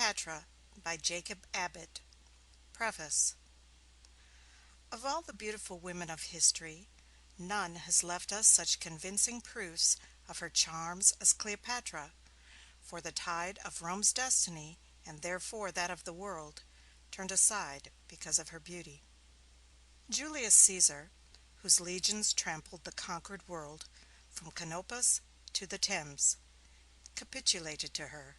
Cleopatra by Jacob Abbott. Preface. Of all the beautiful women of history, none has left us such convincing proofs of her charms as Cleopatra, for the tide of Rome's destiny, and therefore that of the world, turned aside because of her beauty. Julius Caesar, whose legions trampled the conquered world from Canopus to the Thames, capitulated to her,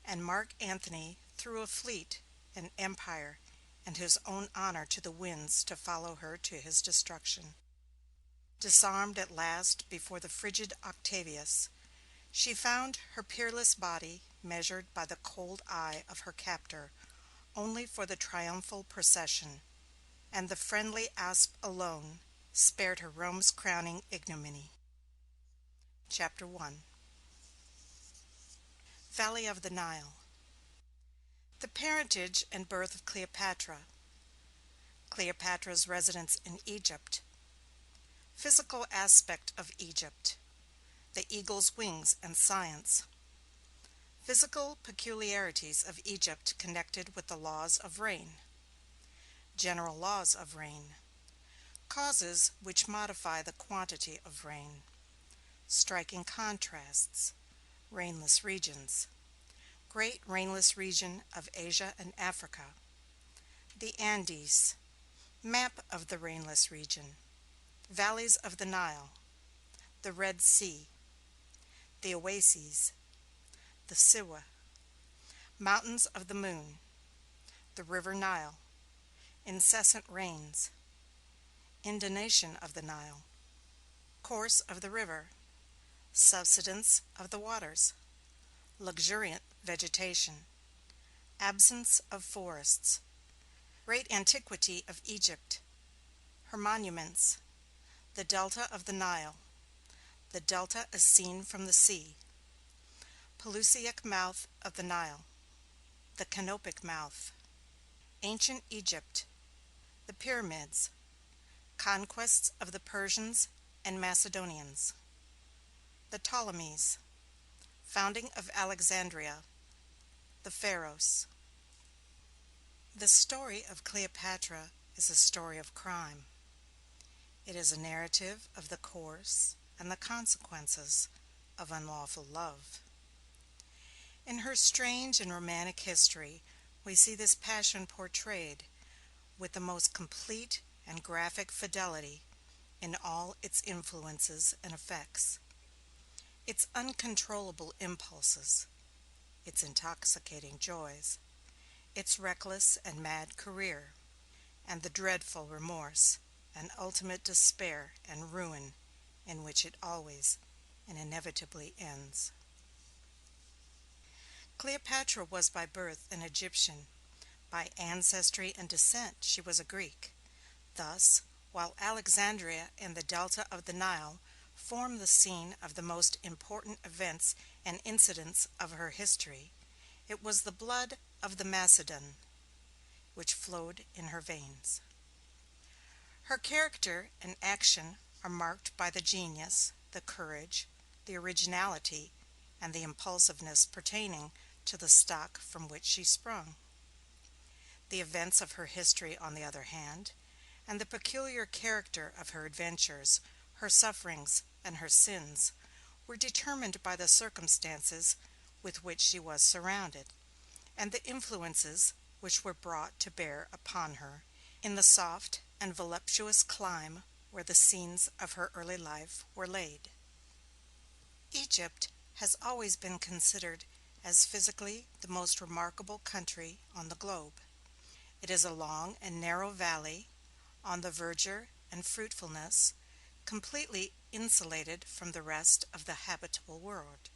and Mark Antony threw a fleet, an empire, and his own honor to the winds to follow her to his destruction. Disarmed at last before the frigid Octavius, she found her peerless body measured by the cold eye of her captor only for the triumphal procession, and the friendly asp alone spared her Rome's crowning ignominy. Chapter 1. Valley of the Nile. The parentage and birth of Cleopatra. Cleopatra's residence in Egypt. Physical aspect of Egypt. The eagle's wings and science. Physical peculiarities of Egypt connected with the laws of rain. General laws of rain. Causes which modify the quantity of rain. Striking contrasts. Rainless regions. Great rainless region of Asia and Africa. The Andes. Map of the rainless region. Valleys of the Nile. The Red Sea. The oases. The Siwa. Mountains of the Moon. The River Nile. Incessant rains. Indonation of the Nile. Course of the river. Subsidence of the waters. Luxuriant vegetation. Absence of forests. Great antiquity of Egypt. Her monuments. The delta of the Nile. The delta as seen from the sea. Pelusiac mouth of the Nile. The canopic mouth. Ancient Egypt. The pyramids. Conquests of the Persians and Macedonians. The Ptolemies. Founding of Alexandria. The Pharaohs. The story of Cleopatra is a story of crime. It is a narrative of the course and the consequences of unlawful love. In her strange and romantic history, we see this passion portrayed with the most complete and graphic fidelity in all its influences and effects. Its uncontrollable impulses, its intoxicating joys, its reckless and mad career, and the dreadful remorse and ultimate despair and ruin in which it always and inevitably ends. Cleopatra was by birth an Egyptian. By ancestry and descent she was a Greek. Thus, while Alexandria and the delta of the Nile form the scene of the most important events and incidents of her history, it was the blood of the Macedon which flowed in her veins. Her character and action are marked by the genius, the courage, the originality, and the impulsiveness pertaining to the stock from which she sprung. The events of her history, on the other hand, and the peculiar character of her adventures, her sufferings, and her sins, were determined by the circumstances with which she was surrounded, and the influences which were brought to bear upon her in the soft and voluptuous clime where the scenes of her early life were laid. Egypt has always been considered as physically the most remarkable country on the globe. It is a long and narrow valley, on the verdure and fruitfulness, completely insulated from the rest of the habitable world.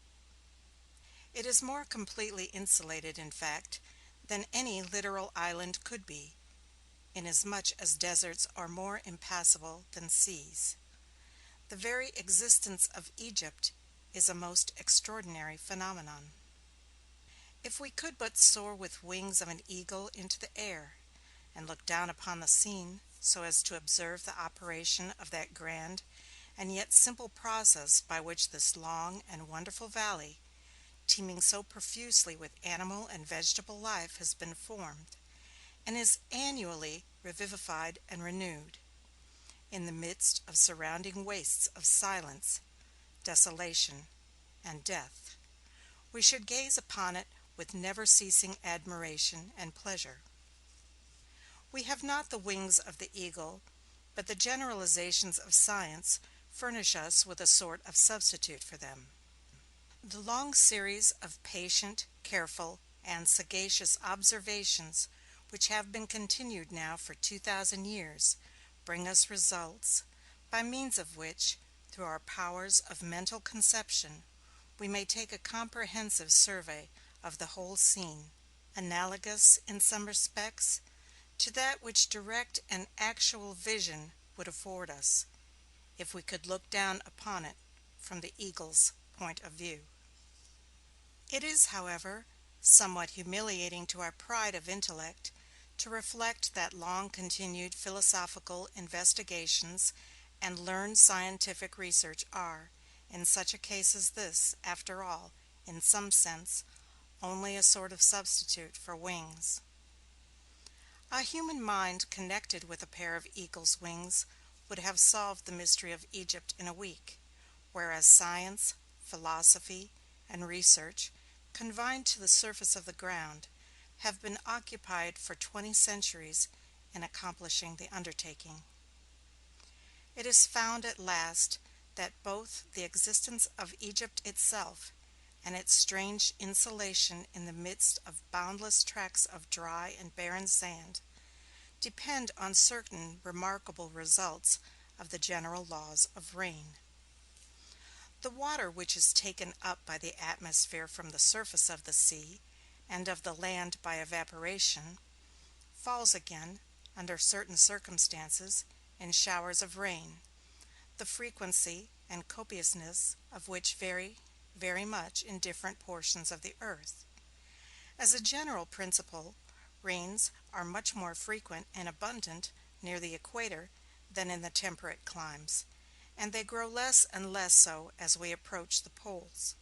It is more completely insulated, in fact, than any littoral island could be, inasmuch as deserts are more impassable than seas. The very existence of Egypt is a most extraordinary phenomenon. If we could but soar with wings of an eagle into the air, and look down upon the scene so as to observe the operation of that grand and yet simple process by which this long and wonderful valley, teeming so profusely with animal and vegetable life has been formed, and is annually revivified and renewed, in the midst of surrounding wastes of silence, desolation, and death, we should gaze upon it with never-ceasing admiration and pleasure. We have not the wings of the eagle, but the generalizations of science furnish us with a sort of substitute for them. The long series of patient, careful, and sagacious observations which have been continued now for 2,000 years bring us results, by means of which, through our powers of mental conception, we may take a comprehensive survey of the whole scene, analogous, in some respects, to that which direct and actual vision would afford us, if we could look down upon it from the eagle's point of view. It is, however, somewhat humiliating to our pride of intellect to reflect that long-continued philosophical investigations and learned scientific research are, in such a case as this, after all, in some sense, only a sort of substitute for wings. A human mind connected with a pair of eagle's wings would have solved the mystery of Egypt in a week, whereas science, philosophy, and research, confined to the surface of the ground, have been occupied for 20 centuries in accomplishing the undertaking. It is found at last that both the existence of Egypt itself and its strange insulation in the midst of boundless tracts of dry and barren sand depend on certain remarkable results of the general laws of rain. The water which is taken up by the atmosphere from the surface of the sea and of the land by evaporation, falls again, under certain circumstances, in showers of rain, the frequency and copiousness of which vary very much in different portions of the earth. As a general principle, rains are much more frequent and abundant near the equator than in the temperate climes, and they grow less and less so as we approach the poles.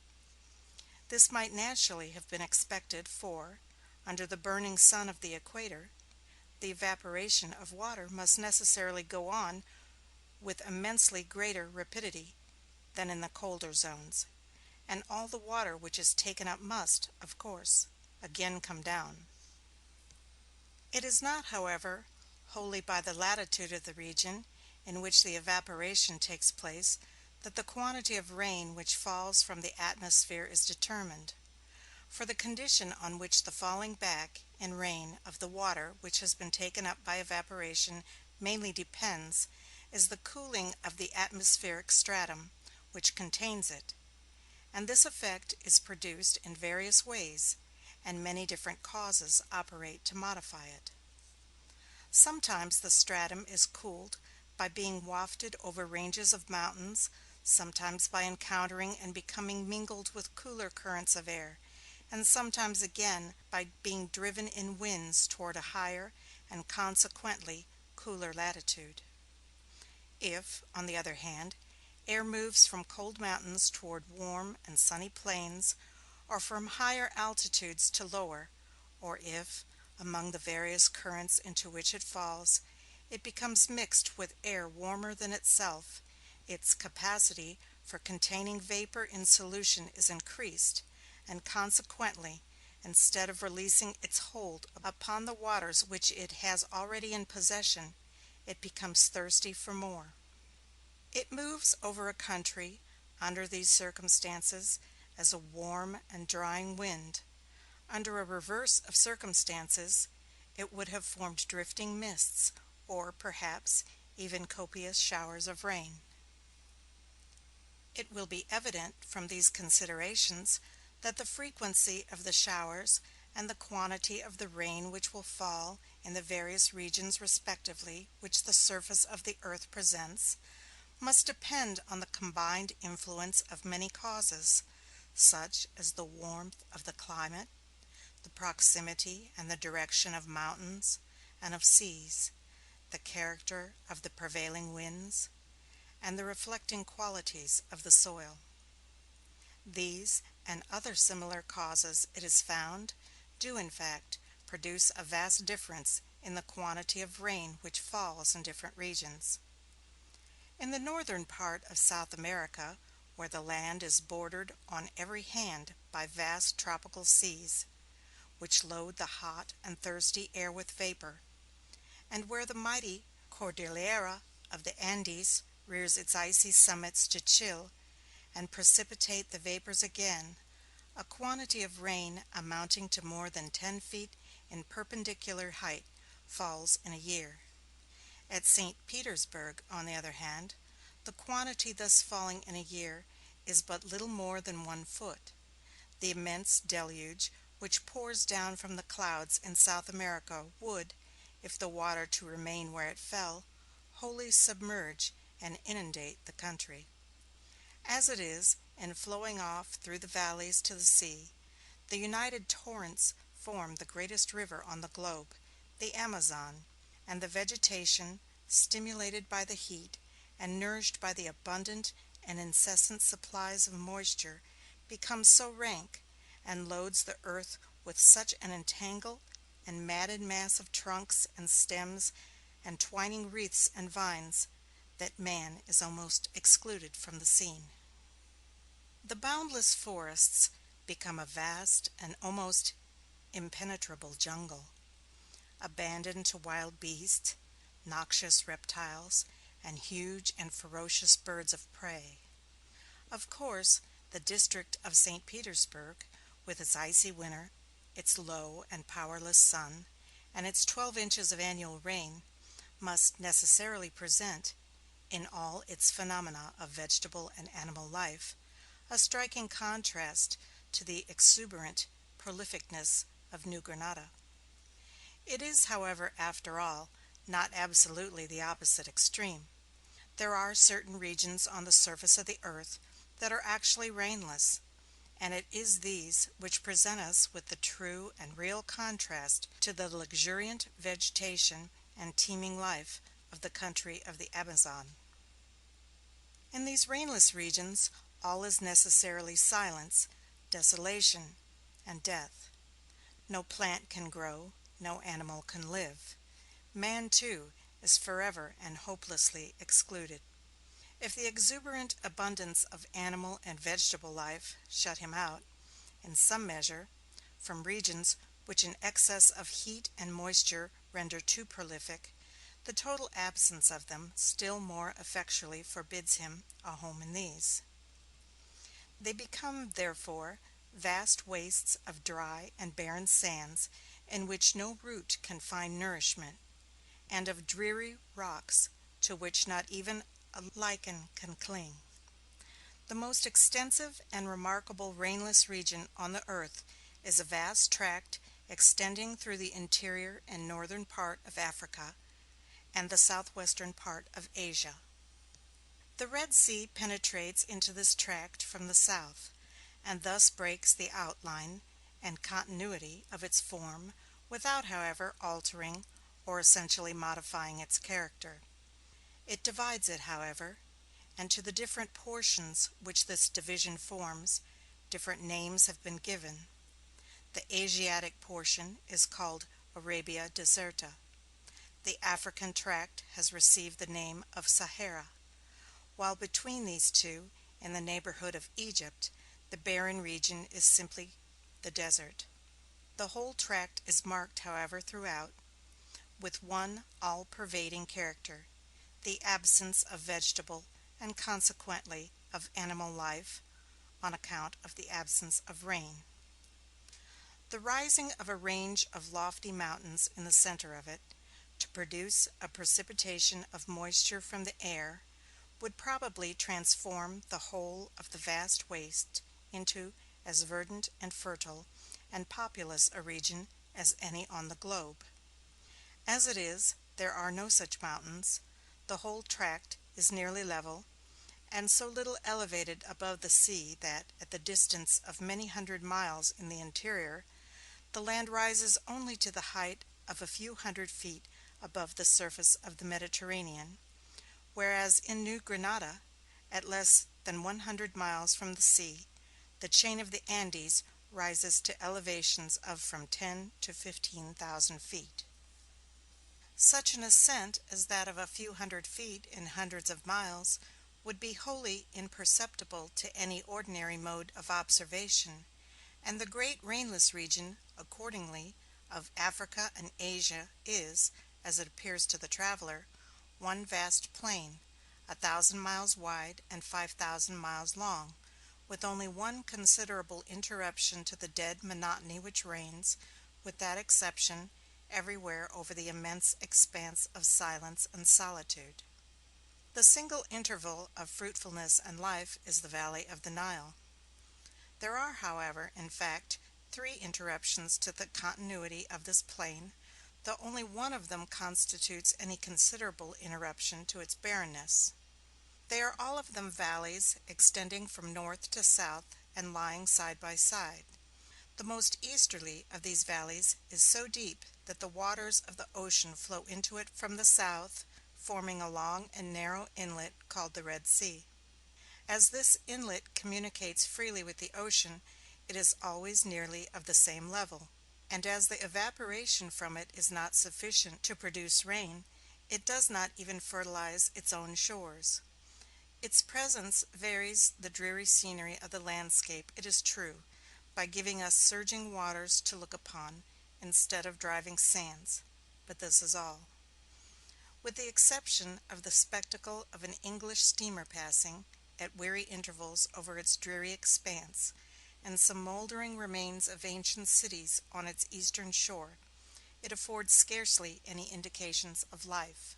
This might naturally have been expected, for, under the burning sun of the equator, the evaporation of water must necessarily go on with immensely greater rapidity than in the colder zones, and all the water which is taken up must, of course, again come down. It is not, however, wholly by the latitude of the region in which the evaporation takes place that the quantity of rain which falls from the atmosphere is determined, for the condition on which the falling back, in rain, of the water which has been taken up by evaporation mainly depends, is the cooling of the atmospheric stratum which contains it, and this effect is produced in various ways, and many different causes operate to modify it. Sometimes the stratum is cooled by being wafted over ranges of mountains, sometimes by encountering and becoming mingled with cooler currents of air, and sometimes again by being driven in winds toward a higher and consequently cooler latitude. If, on the other hand, air moves from cold mountains toward warm and sunny plains, or from higher altitudes to lower, or if, among the various currents into which it falls, it becomes mixed with air warmer than itself, its capacity for containing vapor in solution is increased, and consequently, instead of releasing its hold upon the waters which it has already in possession, it becomes thirsty for more. It moves over a country, under these circumstances, as a warm and drying wind. Under a reverse of circumstances, it would have formed drifting mists, or, perhaps, even copious showers of rain. It will be evident from these considerations that the frequency of the showers and the quantity of the rain which will fall in the various regions respectively which the surface of the earth presents must depend on the combined influence of many causes, such as the warmth of the climate, the proximity and the direction of mountains and of seas, the character of the prevailing winds, and the reflecting qualities of the soil. These and other similar causes, it is found, do in fact produce a vast difference in the quantity of rain which falls in different regions. In the northern part of South America, where the land is bordered on every hand by vast tropical seas, which load the hot and thirsty air with vapor, and where the mighty Cordillera of the Andes rears its icy summits to chill and precipitate the vapors again, a quantity of rain amounting to more than 10 feet in perpendicular height falls in a year. At St. Petersburg, on the other hand, the quantity thus falling in a year is but little more than 1 foot. The immense deluge which pours down from the clouds in South America would, if the water to remain where it fell, wholly submerge and inundate the country. As it is, in flowing off through the valleys to the sea, the united torrents form the greatest river on the globe, the Amazon, and the vegetation, stimulated by the heat, and nourished by the abundant and incessant supplies of moisture, becomes so rank, and loads the earth with such an entangled and matted mass of trunks and stems and twining wreaths and vines, that man is almost excluded from the scene. The boundless forests become a vast and almost impenetrable jungle, abandoned to wild beasts, noxious reptiles, and huge and ferocious birds of prey. Of course, the district of St. Petersburg, with its icy winter, its low and powerless sun, and its 12 inches of annual rain, must necessarily present, in all its phenomena of vegetable and animal life, a striking contrast to the exuberant prolificness of New Granada. It is, however, after all, not absolutely the opposite extreme. There are certain regions on the surface of the earth that are actually rainless, and it is these which present us with the true and real contrast to the luxuriant vegetation and teeming life of the country of the Amazon. In these rainless regions all is necessarily silence, desolation, and death. No plant can grow, no animal can live. Man, too, is forever and hopelessly excluded. If the exuberant abundance of animal and vegetable life shut him out, in some measure, from regions which an excess of heat and moisture render too prolific, the total absence of them still more effectually forbids him a home in these. They become, therefore, vast wastes of dry and barren sands in which no root can find nourishment, and of dreary rocks to which not even a lichen can cling. The most extensive and remarkable rainless region on the earth is a vast tract extending through the interior and northern part of Africa and the southwestern part of Asia. The Red Sea penetrates into this tract from the south, and thus breaks the outline and continuity of its form without, however, altering or essentially modifying its character. It divides it, however, and to the different portions which this division forms, different names have been given. The Asiatic portion is called Arabia Deserta. The African tract has received the name of Sahara, while between these two, in the neighborhood of Egypt, the barren region is simply the desert. The whole tract is marked, however, throughout, with one all-pervading character, the absence of vegetable and consequently of animal life, on account of the absence of rain. The rising of a range of lofty mountains in the center of it, to produce a precipitation of moisture from the air, would probably transform the whole of the vast waste into as verdant and fertile and populous a region as any on the globe. As it is, there are no such mountains, the whole tract is nearly level, and so little elevated above the sea that, at the distance of many hundred miles in the interior, the land rises only to the height of a few hundred feet above the surface of the Mediterranean, whereas in New Granada, at less than 100 miles from the sea, The chain of the Andes rises to elevations of from 10 to 15,000 feet. Such an ascent as that of a few hundred feet in hundreds of miles would be wholly imperceptible to any ordinary mode of observation, and the great rainless region, accordingly, of Africa and Asia is, as it appears to the traveler, one vast plain, 1,000 miles wide and 5,000 miles long, with only one considerable interruption to the dead monotony which reigns, with that exception, everywhere over the immense expanse of silence and solitude. The single interval of fruitfulness and life is the valley of the Nile. There are, however, in fact, three interruptions to the continuity of this plain, though only one of them constitutes any considerable interruption to its barrenness. They are all of them valleys extending from north to south and lying side by side. The most easterly of these valleys is so deep that the waters of the ocean flow into it from the south, forming a long and narrow inlet called the Red Sea. As this inlet communicates freely with the ocean, it is always nearly of the same level, and as the evaporation from it is not sufficient to produce rain, it does not even fertilize its own shores. Its presence varies the dreary scenery of the landscape, it is true, by giving us surging waters to look upon, instead of driving sands, but this is all. With the exception of the spectacle of an English steamer passing, at weary intervals over its dreary expanse, and some moldering remains of ancient cities on its eastern shore, it affords scarcely any indications of life.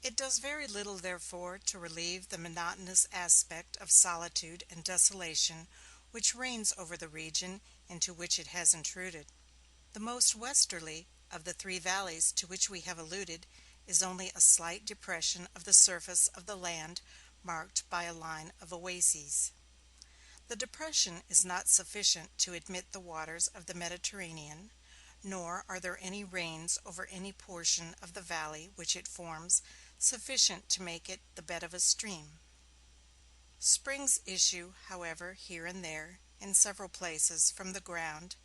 It does very little, therefore, to relieve the monotonous aspect of solitude and desolation which reigns over the region into which it has intruded. The most westerly of the three valleys to which we have alluded is only a slight depression of the surface of the land marked by a line of oases. The depression is not sufficient to admit the waters of the Mediterranean, nor are there any rains over any portion of the valley which it forms sufficient to make it the bed of a stream. Springs issue, however, here and there, in several places, from the ground,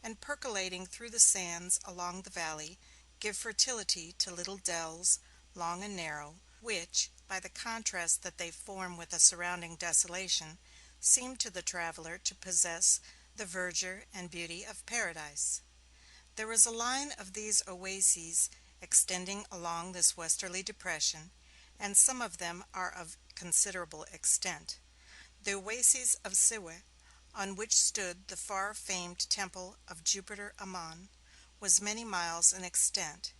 and percolating through the sands along the valley, give fertility to little dells, long and narrow, which, by the contrast that they form with the surrounding desolation, seem to the traveler to possess the verdure and beauty of paradise. There is a line of these oases extending along this westerly depression, and some of them are of considerable extent. The oasis of Siweh, on which stood the far-famed temple of Jupiter Ammon, was many miles in extent,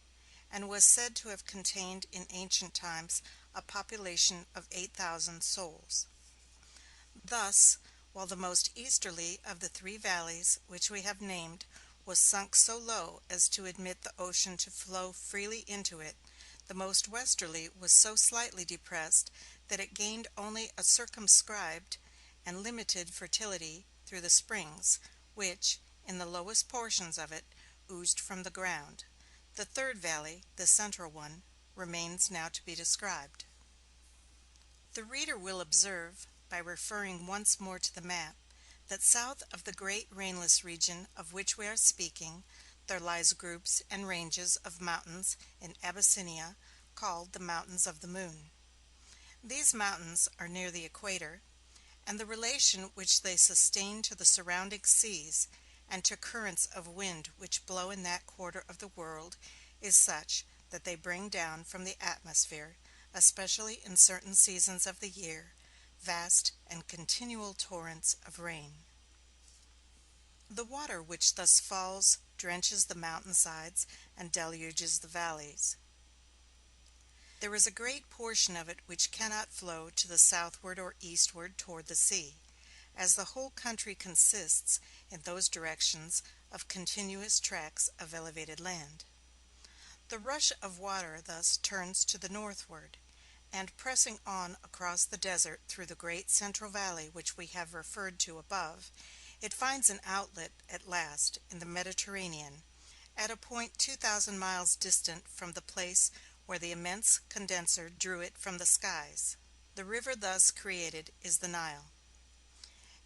and was said to have contained in ancient times a population of 8,000 souls. Thus, while the most easterly of the three valleys which we have named was sunk so low as to admit the ocean to flow freely into it, the most westerly was so slightly depressed that it gained only a circumscribed and limited fertility through the springs, which, in the lowest portions of it, oozed from the ground. The third valley, the central one, remains now to be described. The reader will observe, by referring once more to the map, that south of the great rainless region of which we are speaking, there lies groups and ranges of mountains in Abyssinia called the Mountains of the Moon. These mountains are near the equator, and the relation which they sustain to the surrounding seas and to currents of wind which blow in that quarter of the world is such that they bring down from the atmosphere, especially in certain seasons of the year, vast and continual torrents of rain. The water which thus falls drenches the mountain sides and deluges the valleys. There is a great portion of it which cannot flow to the southward or eastward toward the sea, as the whole country consists, in those directions, of continuous tracts of elevated land. The rush of water thus turns to the northward, and pressing on across the desert through the great central valley which we have referred to above, it finds an outlet at last in the Mediterranean, at a point 2,000 miles distant from the place where the immense condenser drew it from the skies. The river thus created is the Nile.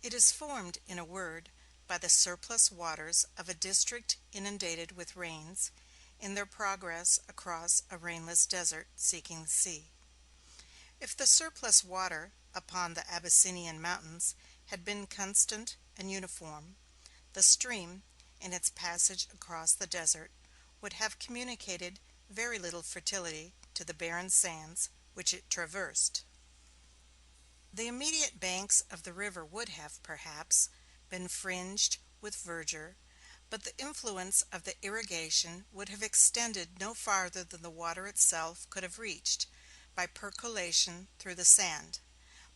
It is formed, in a word, by the surplus waters of a district inundated with rains, in their progress across a rainless desert seeking the sea. If the surplus water upon the Abyssinian mountains had been constant and uniform, the stream, in its passage across the desert, would have communicated very little fertility to the barren sands which it traversed. The immediate banks of the river would have, perhaps, been fringed with verdure, but the influence of the irrigation would have extended no farther than the water itself could have reached, by percolation through the sand.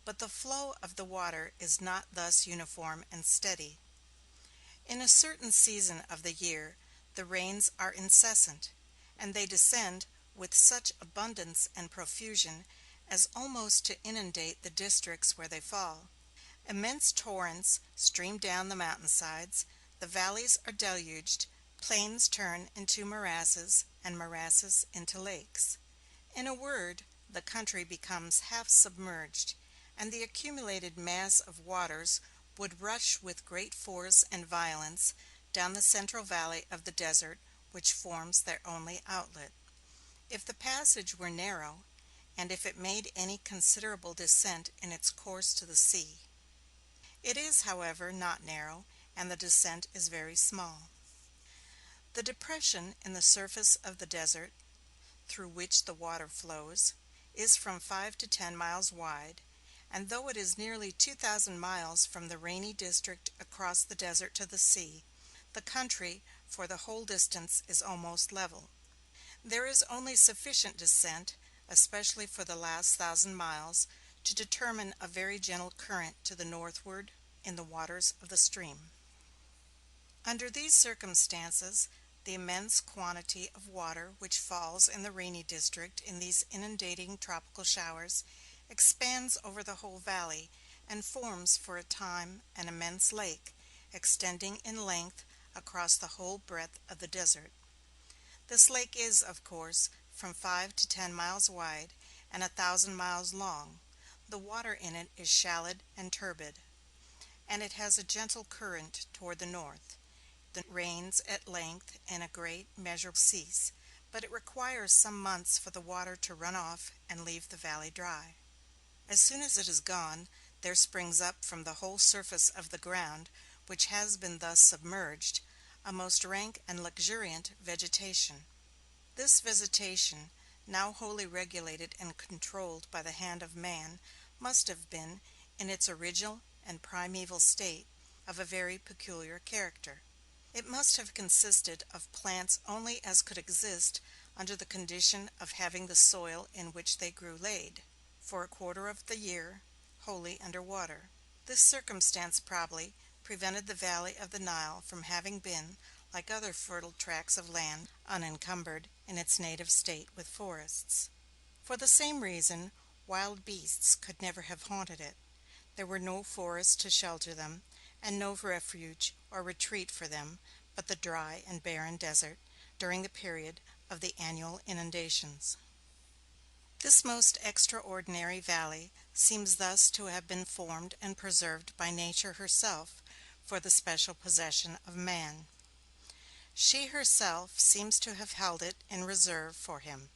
But the flow of the water is not thus uniform and steady. In a certain season of the year the rains are incessant, and they descend with such abundance and profusion as almost to inundate the districts where they fall. Immense torrents stream down the mountain sides, the valleys are deluged, plains turn into morasses, and morasses into lakes. In a word, the country becomes half submerged, and the accumulated mass of waters would rush with great force and violence down the central valley of the desert which forms their only outlet. If the passage were narrow, and if it made any considerable descent in its course to the sea. It is, however, not narrow, and the descent is very small. The depression in the surface of the desert, through which the water flows, is from 5 to 10 miles wide, and though it is nearly 2,000 miles from the rainy district across the desert to the sea, the country for the whole distance is almost level. There is only sufficient descent, especially for the last 1,000 miles, to determine a very gentle current to the northward in the waters of the stream. Under these circumstances, the immense quantity of water which falls in the rainy district in these inundating tropical showers expands over the whole valley, and forms for a time an immense lake, extending in length across the whole breadth of the desert. This lake is, of course, from 5 to 10 miles wide, and 1,000 miles long. The water in it is shallow and turbid, and it has a gentle current toward the north. The rains at length in a great measure cease, but it requires some months for the water to run off and leave the valley dry. As soon as it is gone, there springs up from the whole surface of the ground, which has been thus submerged, a most rank and luxuriant vegetation. This vegetation, now wholly regulated and controlled by the hand of man, must have been, in its original and primeval state, of a very peculiar character. It must have consisted of plants only as could exist under the condition of having the soil in which they grew laid, for a quarter of the year, wholly under water. This circumstance probably prevented the valley of the Nile from having been, like other fertile tracts of land, unencumbered in its native state with forests. For the same reason, wild beasts could never have haunted it. There were no forests to shelter them, and no refuge or retreat for them but the dry and barren desert during the period of the annual inundations. This most extraordinary valley seems thus to have been formed and preserved by Nature herself for the special possession of man. She herself seems to have held it in reserve for him,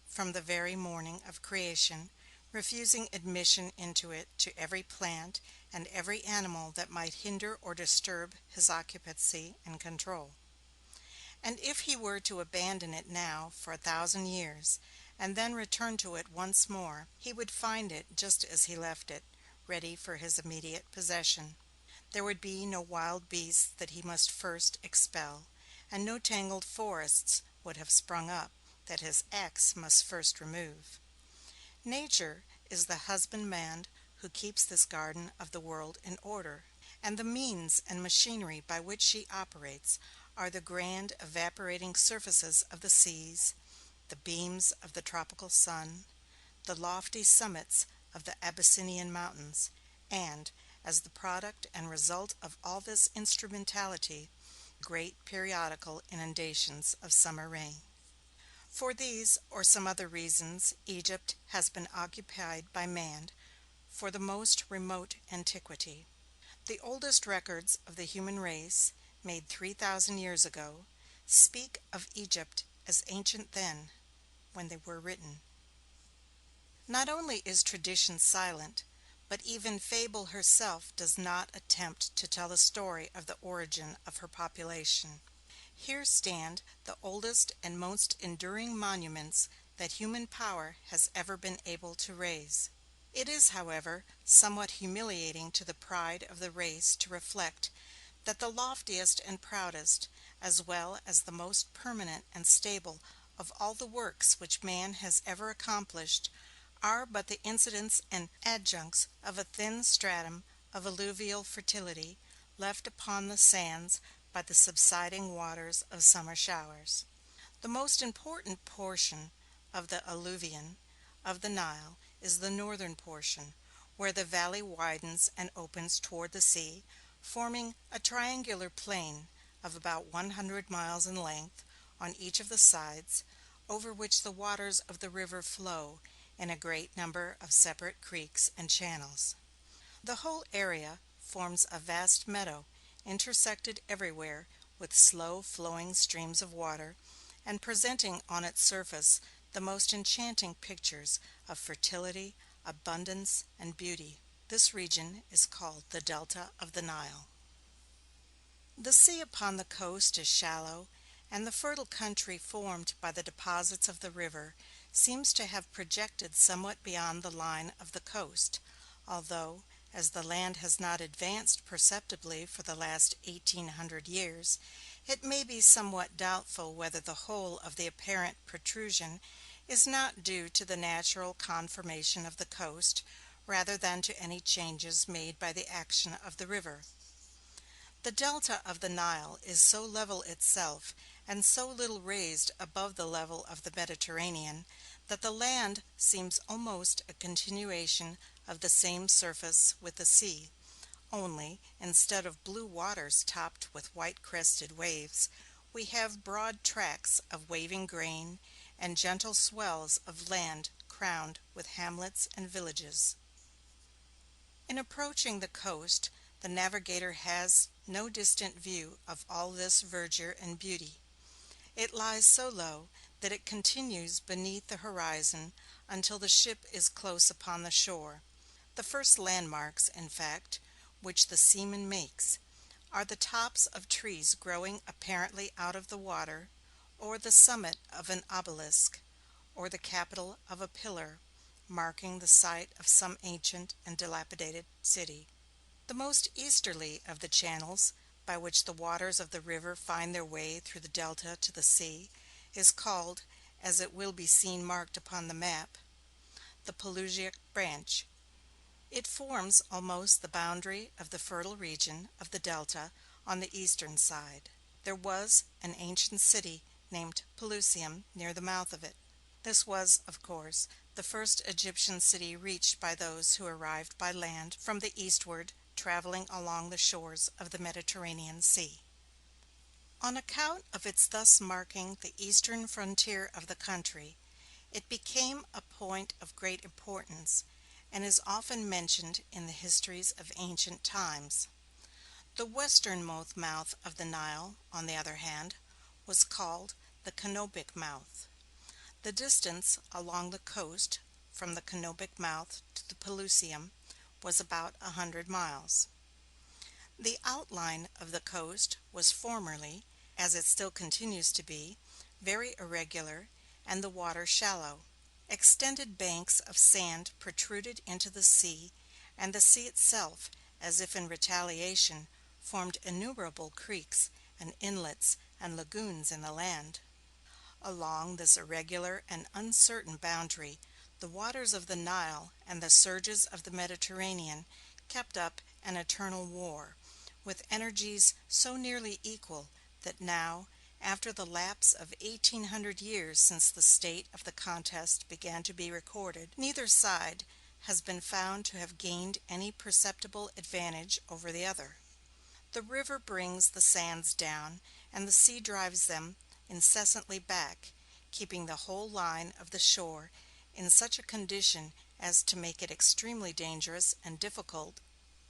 from the very morning of creation, refusing admission into it to every plant and every animal that might hinder or disturb his occupancy and control. And if he were to abandon it now for 1,000 years, and then return to it once more, he would find it just as he left it, ready for his immediate possession. There would be no wild beasts that he must first expel, and no tangled forests would have sprung up that his axe must first remove. Nature is the husbandman who keeps this garden of the world in order, and the means and machinery by which she operates are the grand evaporating surfaces of the seas, the beams of the tropical sun, the lofty summits of the Abyssinian mountains, and, as the product and result of all this instrumentality, great periodical inundations of summer rain. For these or some other reasons Egypt has been occupied by man for the most remote antiquity. The oldest records of the human race, made 3,000 years ago, speak of Egypt as ancient then, when they were written. Not only is tradition silent, but even fable herself does not attempt to tell the story of the origin of her population. Here stand the oldest and most enduring monuments that human power has ever been able to raise. It is, however, somewhat humiliating to the pride of the race to reflect that the loftiest and proudest, as well as the most permanent and stable of all the works which man has ever accomplished, are but the incidents and adjuncts of a thin stratum of alluvial fertility left upon the sands by the subsiding waters of summer showers. The most important portion of the alluvion of the Nile is the northern portion, where the valley widens and opens toward the sea, forming a triangular plain of about 100 miles in length on each of the sides, over which the waters of the river flow in a great number of separate creeks and channels. The whole area forms a vast meadow, intersected everywhere with slow flowing streams of water, and presenting on its surface the most enchanting pictures of fertility, abundance, and beauty. This region is called the Delta of the Nile. The sea upon the coast is shallow, and the fertile country formed by the deposits of the river seems to have projected somewhat beyond the line of the coast, although, as the land has not advanced perceptibly for the last 1,800 years, it may be somewhat doubtful whether the whole of the apparent protrusion is not due to the natural conformation of the coast rather than to any changes made by the action of the river. The delta of the Nile is so level itself, and so little raised above the level of the Mediterranean, that the land seems almost a continuation of the same surface with the sea, only, instead of blue waters topped with white-crested waves, we have broad tracts of waving grain, and gentle swells of land crowned with hamlets and villages. In approaching the coast, the navigator has no distant view of all this verdure and beauty. It lies so low that it continues beneath the horizon until the ship is close upon the shore. The first landmarks, in fact, which the seaman makes, are the tops of trees growing apparently out of the water, or the summit of an obelisk, or the capital of a pillar, marking the site of some ancient and dilapidated city. The most easterly of the channels by which the waters of the river find their way through the delta to the sea is called, as it will be seen marked upon the map, the Pelusiac branch. It forms almost the boundary of the fertile region of the delta on the eastern side. There was an ancient city named Pelusium near the mouth of it. This was, of course, the first Egyptian city reached by those who arrived by land from the eastward, traveling along the shores of the Mediterranean Sea. On account of its thus marking the eastern frontier of the country, it became a point of great importance, and is often mentioned in the histories of ancient times. The westernmost mouth of the Nile, on the other hand, was called the Canopic mouth. The distance along the coast from the Canopic mouth to the Pelusium was about 100 miles. The outline of the coast was formerly, as it still continues to be, very irregular, and the water shallow. Extended banks of sand protruded into the sea, and the sea itself, as if in retaliation, formed innumerable creeks and inlets and lagoons in the land. Along this irregular and uncertain boundary, the waters of the Nile and the surges of the Mediterranean kept up an eternal war, with energies so nearly equal that now, after the lapse of 1,800 years since the state of the contest began to be recorded, neither side has been found to have gained any perceptible advantage over the other. The river brings the sands down, and the sea drives them incessantly back, keeping the whole line of the shore in such a condition as to make it extremely dangerous and difficult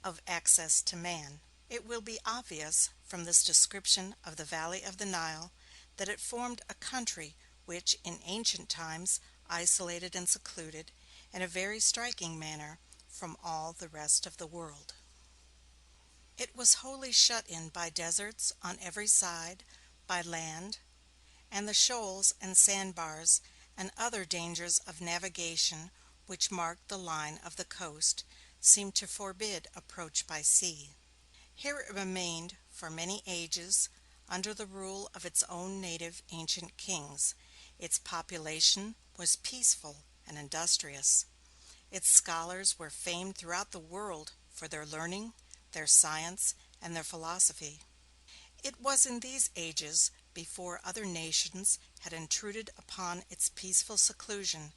of access to man. It will be obvious, from this description of the valley of the Nile, that it formed a country which, in ancient times, isolated and secluded, in a very striking manner, from all the rest of the world. It was wholly shut in by deserts on every side, by land, and the shoals and sandbars and other dangers of navigation which marked the line of the coast seemed to forbid approach by sea. Here it remained for many ages under the rule of its own native ancient kings. Its population was peaceful and industrious. Its scholars were famed throughout the world for their learning, their science, and their philosophy. It was in these ages, before other nations had intruded upon its peaceful seclusion,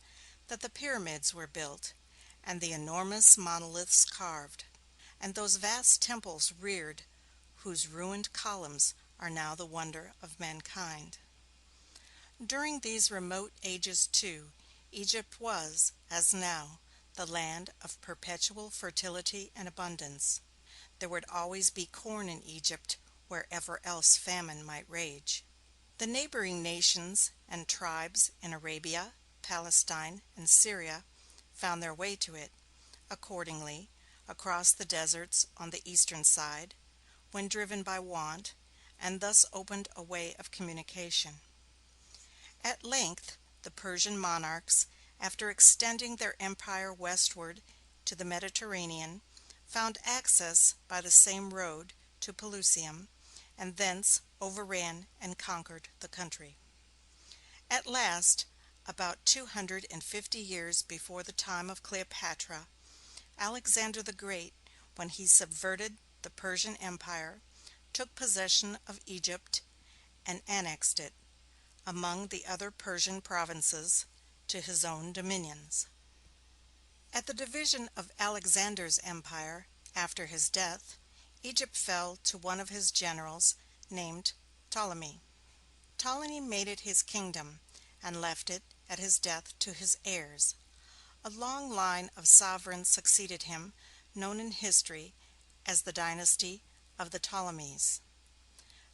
that the pyramids were built, and the enormous monoliths carved, and those vast temples reared whose ruined columns are now the wonder of mankind. During these remote ages, too, Egypt was, as now, the land of perpetual fertility and abundance. There would always be corn in Egypt wherever else famine might rage. The neighboring nations and tribes in Arabia, Palestine, and Syria found their way to it, accordingly, across the deserts on the eastern side, when driven by want, and thus opened a way of communication. At length the Persian monarchs, after extending their empire westward to the Mediterranean, found access by the same road to Pelusium, and thence overran and conquered the country. At last, about 250 years before the time of Cleopatra, Alexander the Great, when he subverted the Persian Empire, took possession of Egypt and annexed it, among the other Persian provinces, to his own dominions. At the division of Alexander's empire, after his death, Egypt fell to one of his generals named Ptolemy. Ptolemy made it his kingdom, and left it, at his death, to his heirs. A long line of sovereigns succeeded him, known in history as the dynasty of the Ptolemies,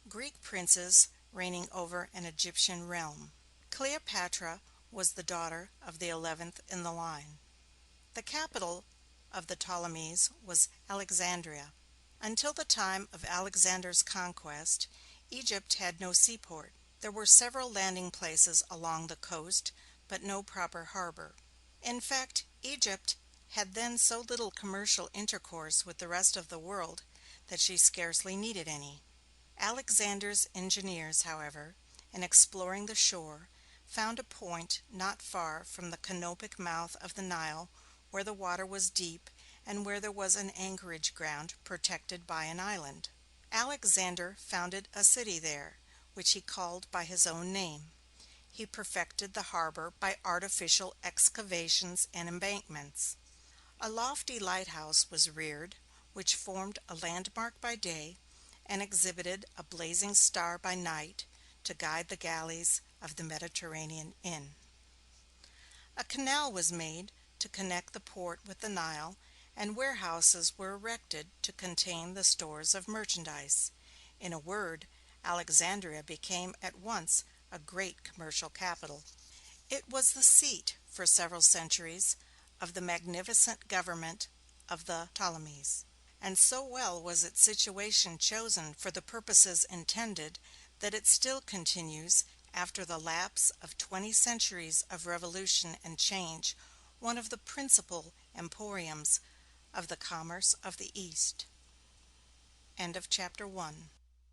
Greek princes reigning over an Egyptian realm. Cleopatra was the daughter of the 11th in the line. The capital of the Ptolemies was Alexandria. Until the time of Alexander's conquest, Egypt had no seaport. There were several landing places along the coast, but no proper harbor. In fact, Egypt had then so little commercial intercourse with the rest of the world that she scarcely needed any. Alexander's engineers, however, in exploring the shore, found a point not far from the canopic mouth of the Nile where the water was deep and where there was an anchorage ground protected by an island. Alexander founded a city there, which he called by his own name. He perfected the harbor by artificial excavations and embankments. A lofty lighthouse was reared, which formed a landmark by day, and exhibited a blazing star by night to guide the galleys of the Mediterranean in. A canal was made to connect the port with the Nile, and warehouses were erected to contain the stores of merchandise. In a word, Alexandria became at once a great commercial capital. It was the seat, for several centuries, of the magnificent government of the Ptolemies, and so well was its situation chosen for the purposes intended that it still continues, after the lapse of 20 centuries of revolution and change, one of the principal emporiums of the commerce of the East. End of chapter 1.